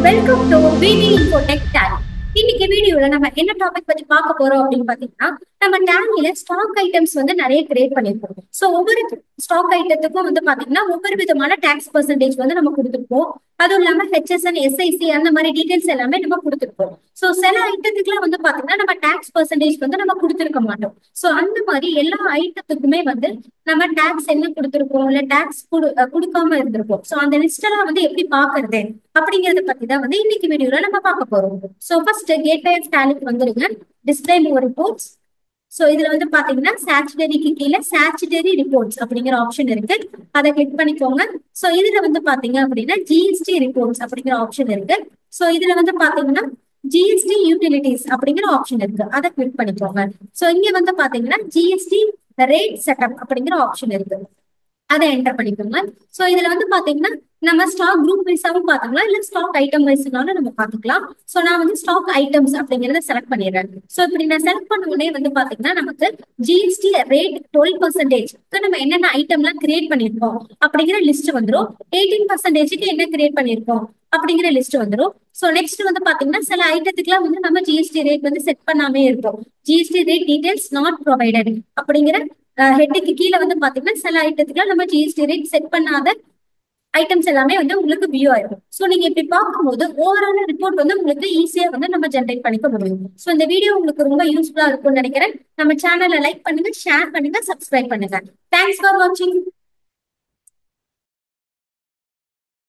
Welcome to VV Infotech Tally. இன்னைக்கு வீடியோல நம்ம என்ன டாபிக் பத்தி பார்க்க போறோம் அப்படின்னு பாத்தீங்கன்னா, நம்ம டேலியில ஸ்டாக் ஐட்டம்ஸ் வந்து நிறைய கிரியேட் பண்ணிருக்கோம். சோ ஒவ்வொரு ஸ்டாக் ஐட்டத்துக்கும் வந்து பாத்தீங்கன்னா ஒவ்வொரு விதமான டாக்ஸ் பெர்சன்டேஜ் வந்து நம்ம கொடுத்துருப்போம். அதுவும் இல்லாம ஹெச்எஸ்என் எஸ்ஐசி அந்த மாதிரி டீடைல்ஸ் எல்லாமே நம்ம கொடுத்துருப்போம். சோ சில ஐட்டத்துக்குலாம் வந்து பாத்தீங்கன்னா நம்ம டாக்ஸ் பெர்சன்டேஜ் வந்து நம்ம கொடுத்துருக்க மாட்டோம். சோ அந்த மாதிரி எல்லா ஐட்டத்துக்குமே வந்து நம்ம டாக்ஸ் என்ன கொடுத்துருக்கோம் இல்ல டாக்ஸ் கொடுக்காம இருந்திருப்போம். சோ அந்த லிஸ்ட் எல்லாம் வந்து எப்படி பாக்குறது அப்படிங்கறத பத்தி தான் வந்து இன்னைக்கு வீடியோல நம்ம பார்க்க போறோம். சோ ஃபர்ஸ்ட் கேட்வே ஸ்டாலிக் வந்துருங்க. டிஸ்பிளே மோர் ரிப்போர்ட்ஸ். சோ இதுல வந்து பாத்தீங்கன்னா சாச்சுடரிக்கு கீழே சாச்சுடரி ரிப்போர்ட்ஸ் அப்படிங்கிற ஆப்ஷன் இருக்கு. அதை கிளிக் பண்ணிக்கோங்க. சோ இதுல வந்து பாத்தீங்க அப்படின்னா ஜிஎஸ்டி ரிப்போர்ட்ஸ் அப்படிங்கிற ஆப்ஷன் இருக்கு. சோ இதுல வந்து பாத்தீங்கன்னா ஜிஎஸ்டி யூட்டிலிட்டிஸ் அப்படிங்கிற ஆப்ஷன் இருக்கு. அதை கிளிக் பண்ணிக்கோங்க. சோ இங்க வந்து பாத்தீங்கன்னா ஜிஎஸ்டி ரேட் செட்டப் அப்படிங்கிற ஆப்ஷன் இருக்கு. அதை என்டர் பண்ணிக்கோங்க. சோ இதுல வந்து பாத்தீங்கன்னா நம்ம ஸ்டாக் குரூப் வைஸாவும் பாத்துக்கலாம் இல்ல ஸ்டாக் ஐட்டம் வைஸ்னாலும் நம்ம பாத்துக்கலாம். சோ நான் வந்து ஸ்டாக் ஐட்டம்ஸ் அப்படிங்கறத செலக்ட் பண்ணிடுறேன். சோ இப்படி நான் செலக்ட் பண்ண உடனே வந்து பாத்தீங்கன்னா நமக்கு ஜிஎஸ்டி ரேட் 12% நம்ம என்னென்ன ஐட்டம்லாம் கிரியேட் பண்ணிருக்கோம் அப்படிங்கிற லிஸ்ட் வந்துடும். 18% என்ன கிரியேட் பண்ணிருக்கோம் அப்படிங்கிற லிஸ்ட் வந்துடும். சோ நெக்ஸ்ட் வந்து பாத்தீங்கன்னா சில ஐட்டத்துக்குலாம் வந்து நம்ம ஜிஎஸ்டி ரேட் வந்து செட் பண்ணாமே இருப்போம். GST rate details not provided அப்படிங்கிற ஹெட்டுக்கு கீழே வந்து பாத்தீங்கன்னா சில ஐட்டத்துக்குலாம் நம்ம ஜிஎஸ்டி ரேட் செட் பண்ணாத ஐட்டம்ஸ் எல்லாமே வந்து உங்களுக்கு வியூ ஆயிருக்கும். ஸோ நீங்க இப்படி பார்க்கும்போது ஓவரால் ரிப்போர்ட் வந்து உங்களுக்கு ஈஸியா வந்து நம்ம ஜென்ரேட் பண்ணிக்க முடியும். ஸோ இந்த வீடியோ உங்களுக்கு ரொம்ப யூஸ்ஃபுல்லா இருக்கும்னு நினைக்கிறேன். நம்ம சேனலை லைக் பண்ணுங்க, ஷேர் பண்ணுங்க, சப்ஸ்கிரைப் பண்ணுங்க. தேங்க்ஸ் ஃபார் வாட்சிங்.